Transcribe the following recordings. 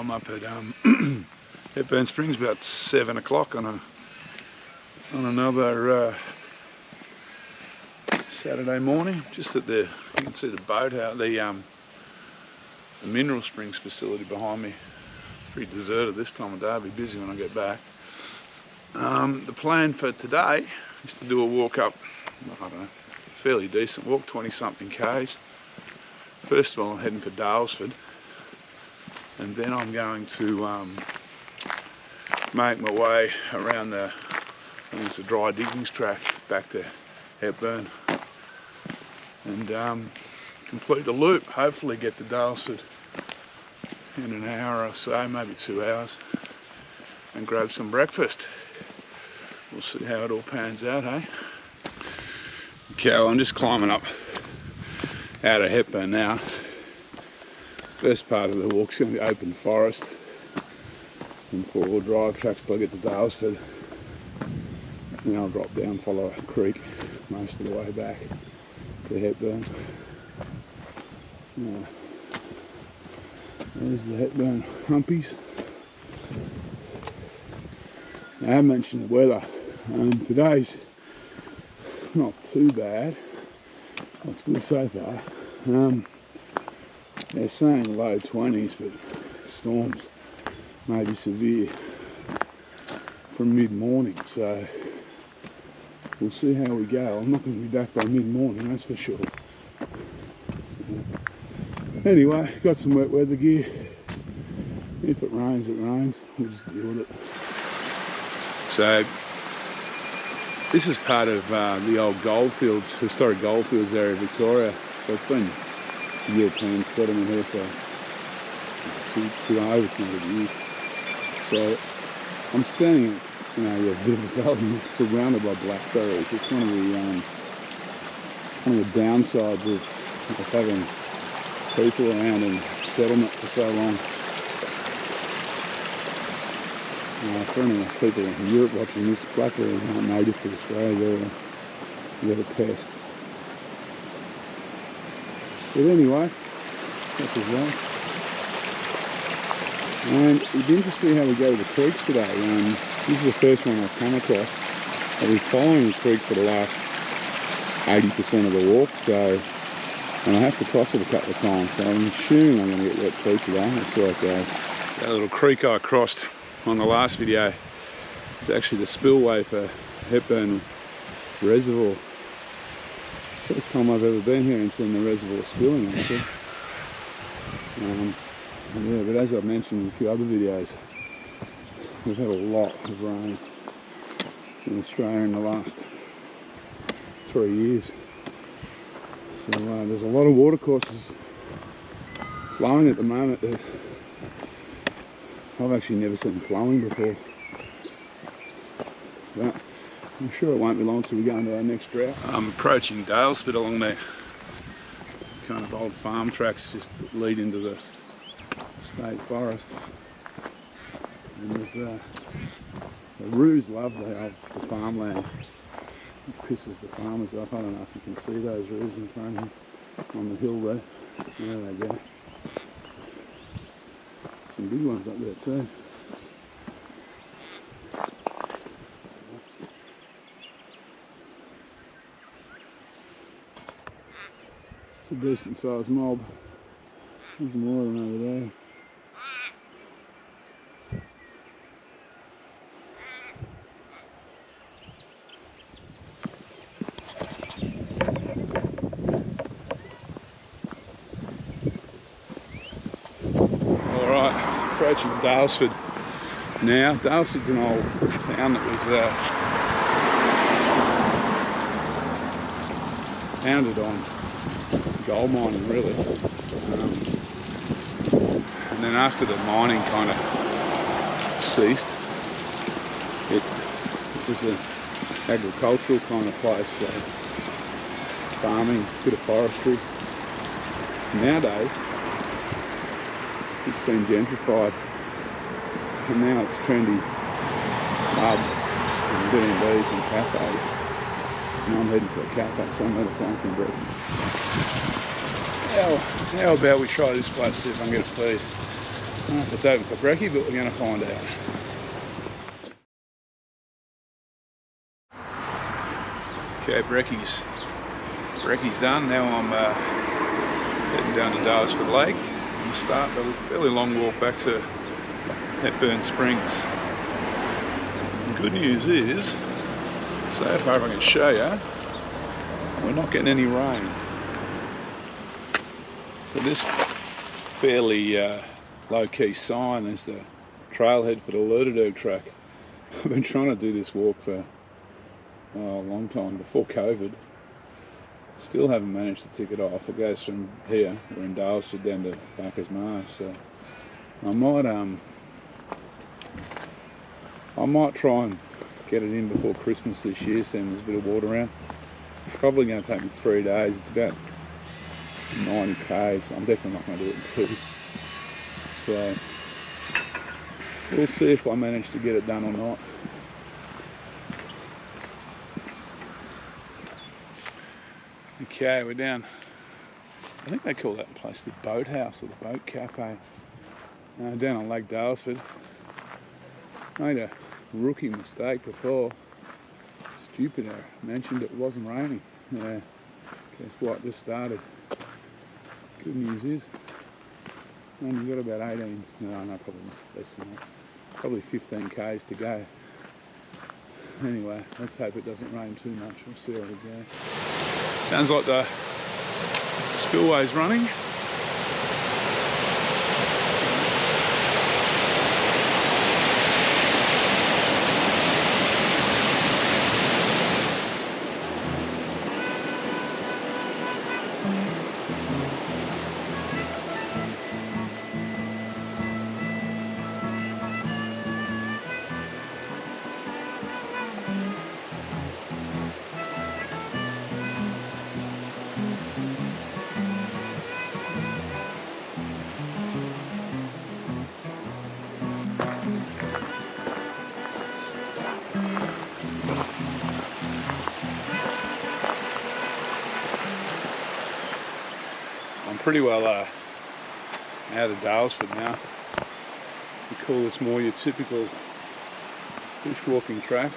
I'm up at Hepburn Springs about 7 o'clock on another Saturday morning. Just at the, you can see the boathouse, the mineral springs facility behind me. It's pretty deserted this time of day. I'll be busy when I get back. The plan for today is to do a walk up, I don't know, fairly decent walk, 20-something k's. First of all, I'm heading for Daylesford, and then I'm going to make my way around the, I think it's a dry diggings track back to Hepburn, and complete the loop. Hopefully get to Daylesford in an hour or so, maybe 2 hours, and grab some breakfast. We'll see how it all pans out, hey? Okay, well, I'm just climbing up out of Hepburn now. First part of the walk's going to be open forest and 4-wheel drive tracks till I get to Daylesford. Then I'll drop down, follow a creek most of the way back to Hepburn. There's the Hepburn humpies. I have mentioned the weather. Today's not too bad. It's good so far. They're saying low 20s, but storms may be severe from mid-morning, so we'll see how we go. I'm not going to be back by mid-morning, that's for sure. Anyway, got some wet weather gear. If it rains, it rains. We'll just deal with it. So this is part of the old goldfields, historic goldfields area of Victoria. So it's been European settlement here for over 200 years. So I'm standing in a bit of a valley surrounded by blackberries. It's one of the downsides of having people around in settlement for so long. For any people in Europe watching this, blackberries aren't native to Australia, they're a pest. But anyway, such as that. And it'd be interesting to see how we go with the creeks today. This is the first one I've come across. I've been following the creek for the last 80% of the walk, and I have to cross it a couple of times, so I'm assuming I'm going to get wet feet today. We'll see how it goes. That little creek I crossed on the last video is actually the spillway for Hepburn Reservoir. First time I've ever been here and seen the reservoir spilling, actually. Yeah, but as I've mentioned in a few other videos, we've had a lot of rain in Australia in the last 3 years. So there's a lot of watercourses flowing at the moment that I've actually never seen flowing before. But I'm sure it won't be long till we go into our next drought. I'm approaching Daylesford along there. Kind of old farm tracks just lead into the state forest. And there's the roos love the farmland. It pisses the farmers off. I don't know if you can see those roos in front of you on the hill there. There they go. Some big ones up there too. It's a decent sized mob. There's more of them over there. Approaching Daylesford now. Daylesford's an old town that was founded on gold mining, really. And then after the mining kind of ceased, it was an agricultural kind of place, so farming, a bit of forestry. Nowadays, it's been gentrified, and now it's trendy pubs and B&Bs and cafes. And I'm heading for a cafe somewhere to find some bread. How about we try this place, see if I can get a feed. don't know if it's open for brekkie, but we're going to find out. Okay, brekkie's done. Now I'm heading down to Daylesford Lake and start a fairly long walk back to Hepburn Springs. The good news is, so far if I can show you, we're not getting any rain. So this fairly low-key sign is the trailhead for the Lurderderg track. I've been trying to do this walk for a long time, before COVID. Still haven't managed to tick it off. It goes from here, we're in Daylesford, down to Barker's Marsh, so I might try and get it in before Christmas this year, seeing there's a bit of water around. It's probably going to take me 3 days. It's about 90 k's. I'm definitely not going to do it in 2. So we'll see if I manage to get it done or not. Okay, we're down, I think they call that place the Boat House or the Boat Cafe, down on Lake Daylesford. Made a rookie mistake before. Stupid, I mentioned it wasn't raining. Guess what, just started. Good news is, only got about 18, no, probably less than that, probably 15 k's to go. Anyway, let's hope it doesn't rain too much. We'll see how we go. Sounds like the spillway's running. I'm pretty well out of Daylesford now. We call this more your typical bushwalking track.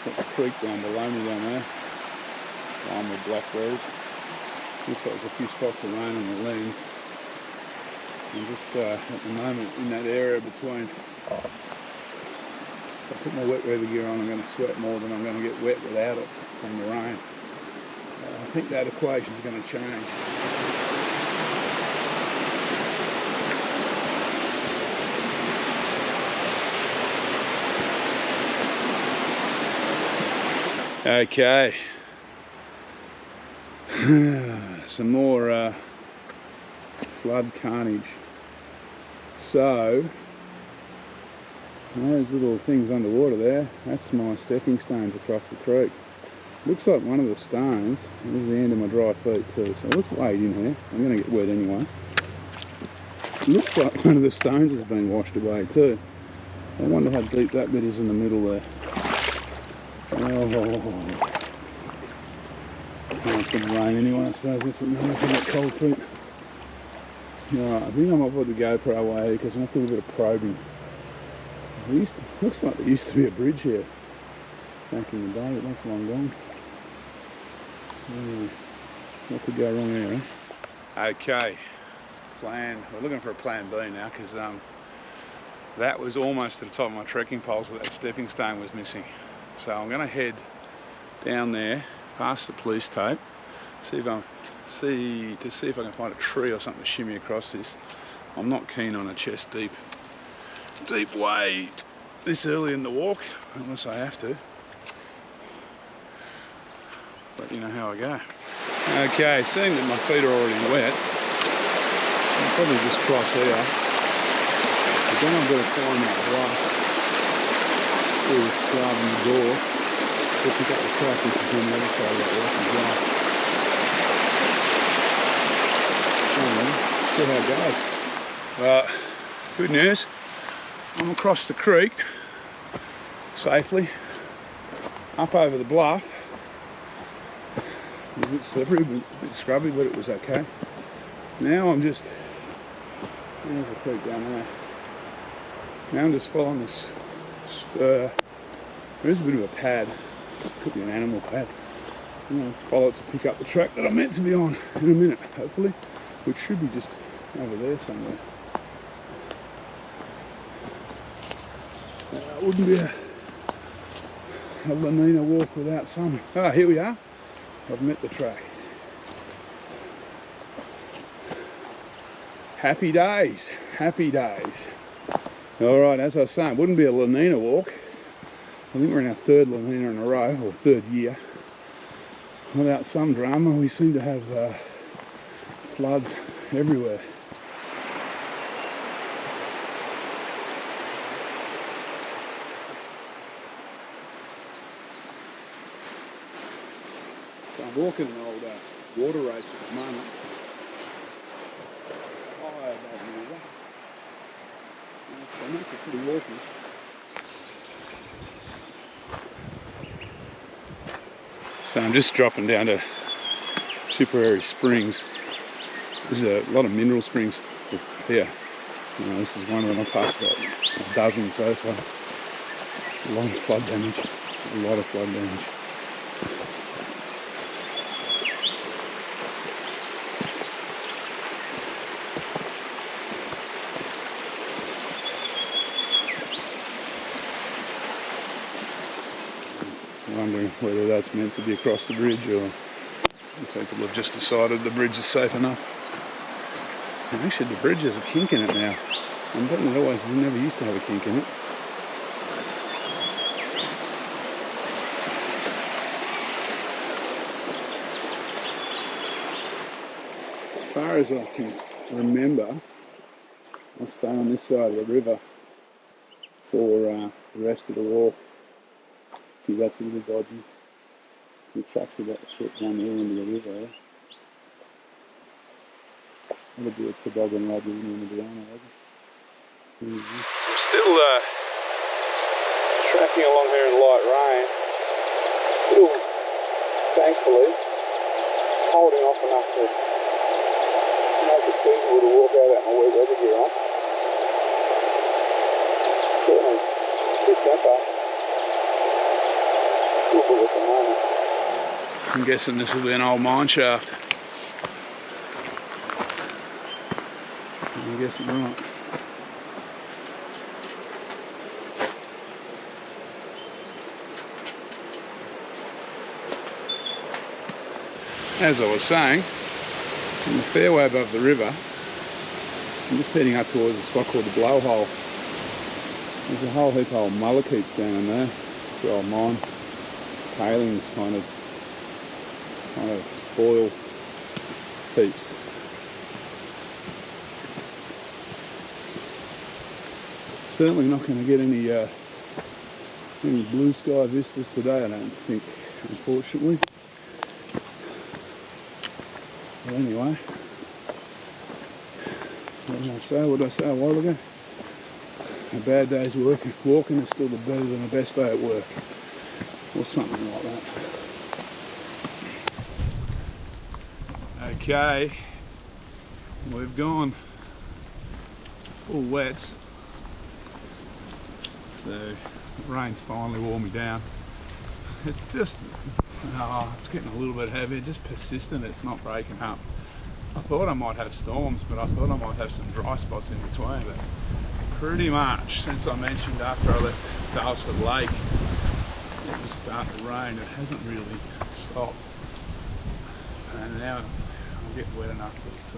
Got the creek down below me down there, lined with blackberries. Looks like there's a few spots of rain on the lens. I'm just at the moment in that area between, if I put my wet weather gear on, I'm going to sweat more than I'm going to get wet without it from the rain. I think that equation is going to change. Okay. Some more flood carnage. So, those little things underwater there, that's my stepping stones across the creek. Looks like one of the stones, this is the end of my dry feet too, so let's wade in here. I'm going to get wet anyway. Looks like one of the stones has been washed away too. I wonder how deep that bit is in the middle there. Oh, it's going to rain anyway, I suppose. That's something I can get cold feet. Right, I think I might put the GoPro away because I'm going to have to do a bit of probing. Looks like there used to be a bridge here back in the day, but that's long gone. What could go wrong there, eh? Okay, we're looking for a plan B now because that was almost to the top of my trekking poles that stepping stone was missing. So I'm going to head down there past the police tape, see if I can find a tree or something to shimmy across this. I'm not keen on a chest deep wade this early in the walk unless I have to. But you know how I go. Okay, seeing that my feet are already wet, I'll probably just cross here. But then I've got to climb that bluff through the scrub and the gorse to pick up the track which is on the other side of that rocky bluff. Anyway, see how it goes. Well, good news, I'm across the creek safely, up over the bluff. It was a bit slippery, a bit scrubby, but it was okay. Now I'm just There's the creek down there. Now I'm just following this spur. There is a bit of a pad. Could be an animal pad. I'm going to follow it to pick up the track that I'm meant to be on in a minute, hopefully, which should be just over there somewhere. It wouldn't be a La Nina walk without some. Ah, here we are. I've met the track. Happy days, happy days. All right, as I was saying, it wouldn't be a La Nina walk. I think we're in our third La Nina in a row, or third year. Without some drama, we seem to have floods everywhere. So I'm walking an old water race at the moment. High above the river. So that's pretty walking. So I'm just dropping down to Springs. There's a lot of mineral springs here. You know, this is one of them. I've passed about a dozen so far. A lot of flood damage. A lot of flood damage. Wondering whether that's meant to be across the bridge or people have just decided the bridge is safe enough. And actually the bridge has a kink in it now. I bet it never used to have a kink in it. As far as I can remember, I'll stay on this side of the river for the rest of the walk. See, that's a little dodgy. The track's about to slip down there into the river. Eh? That'll be a toboggan ride in the banana, I'm still tracking along here in light rain. Still, thankfully, holding off enough to make it feasible to walk out my wet weather gear on. Certainly, assist temper. At the moment. I'm guessing this will be an old mine shaft. I'm guessing right. As I was saying, in the fairway above the river, I'm just heading up towards a spot called the Blowhole. There's a whole heap of old mulliqueets down in there. It's the old mine. Tailings kind of spoil heaps. Certainly not going to get any blue sky vistas today, I don't think, unfortunately. But anyway, what did I say? What did I say a while ago? A bad day's walking is still better than a best day at work. Or something like that. Okay, we've gone full wets, so the rain's finally wore me down. It's just, it's getting a little bit heavy, just persistent, it's not breaking up. I thought I might have storms, but I thought I might have some dry spots in between, but pretty much since I mentioned after I left Daylesford Lake, it was starting to rain. It hasn't really stopped, and now I'm getting wet enough that it's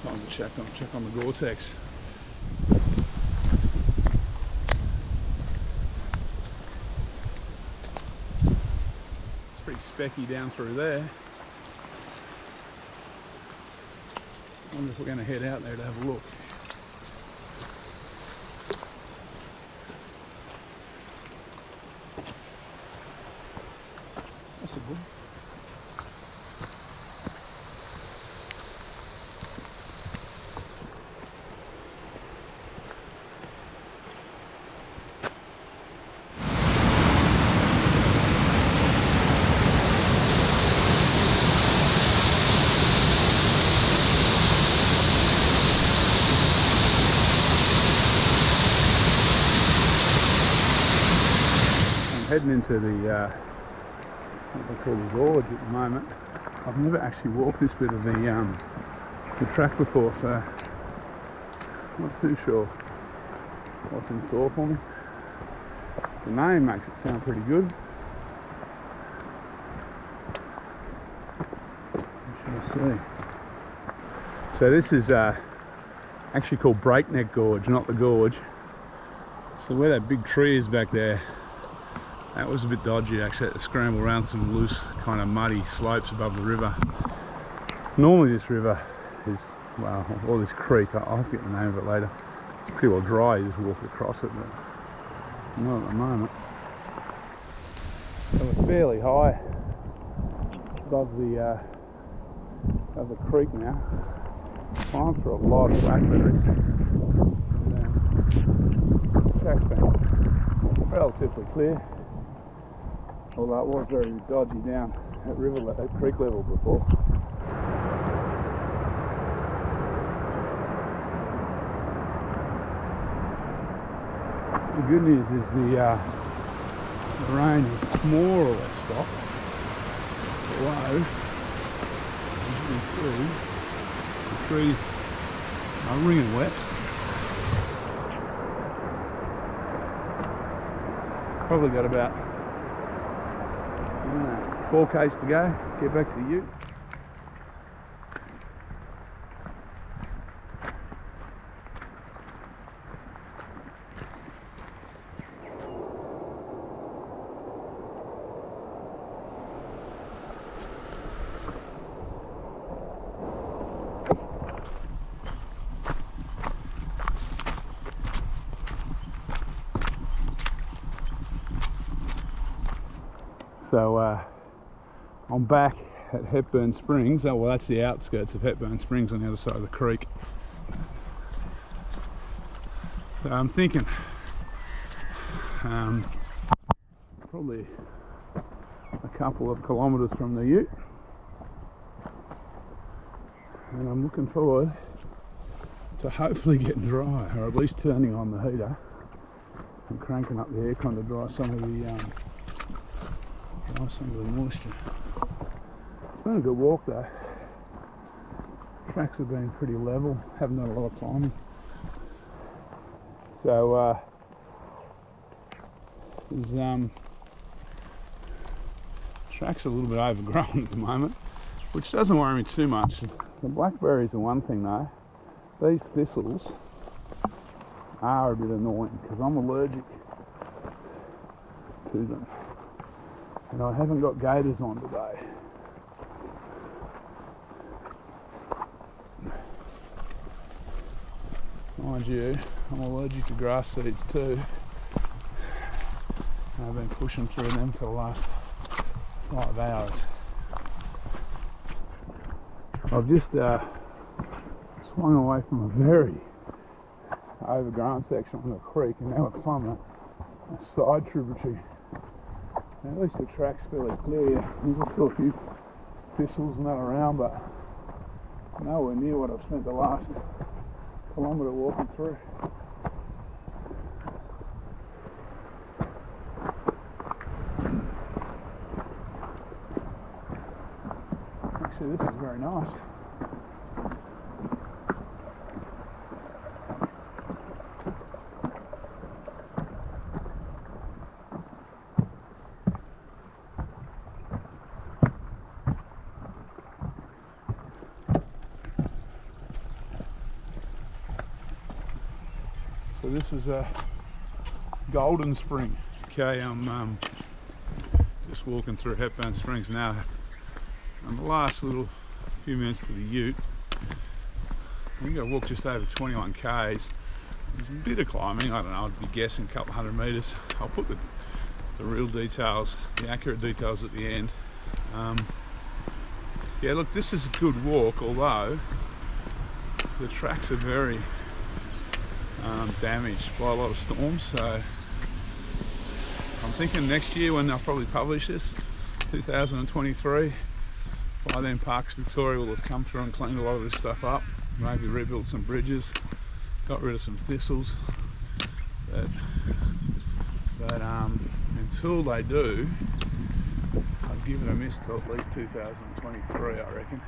time to check on the Gore-Tex. It's pretty specky down through there. I wonder if we're going to head out there to have a look. Possible. heading into the what they call the gorge at the moment. I've never actually walked this bit of the track before, so not too sure what's in store for me. The name makes it sound pretty good. What should I see? So this is actually called Breakneck Gorge, not the gorge. So where that big tree is back there, that was a bit dodgy. Actually, I had to scramble around some loose, kind of muddy slopes above the river. Normally this river is, well, or this creek, I'll have to get the name of it later. It's pretty well dry, you just walk across it, but not at the moment. So we're fairly high above the creek now. Time for a lot of blackberries. Track's been relatively clear, although it was very dodgy down at creek level before. The good news is the rain is more or less stopped. Below, as you can see, the trees are wringing wet. Probably got about 4 k's to go, get back to the ute. So I'm back at Hepburn Springs. Oh well, that's the outskirts of Hepburn Springs on the other side of the creek. So I'm thinking probably a couple of kilometres from the ute, and I'm looking forward to hopefully getting dry, or at least turning on the heater and cranking up the aircon to dry some of the moisture. It's been a good walk though. Tracks have been pretty level, haven't done a lot of climbing. So track's a little bit overgrown at the moment, which doesn't worry me too much. The blackberries are one thing though. These thistles are a bit annoying because I'm allergic to them. And I haven't got gaiters on today. Mind you, I'm allergic to grass seeds too. I've been pushing through them for the last 5 hours. I've just swung away from a very overgrown section on the creek, and now we're climbing a side tributary. At least the track's fairly clear. There's still a few thistles and that around, but nowhere near what I've spent the last kilometre walking through. Actually, this is very nice. So this is a golden spring. Okay, I'm just walking through Hepburn Springs now. And the last little few minutes to the ute. I think I walked just over 21 k's. There's a bit of climbing, I don't know, I'd be guessing a couple hundred metres. I'll put the real details, the accurate details at the end. Yeah, look, this is a good walk, although the tracks are very damaged by a lot of storms, so I'm thinking next year when they'll probably publish this, 2023, by then Parks Victoria will have come through and cleaned a lot of this stuff up, maybe rebuilt some bridges, got rid of some thistles, but in until they do, I've given a miss till at least 2023, I reckon.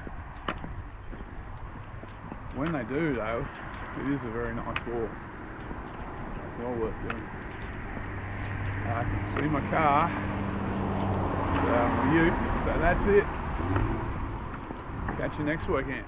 When they do though, it is a very nice walk. It's well worth doing. I can see my car, my ute, so that's it. Catch you next weekend.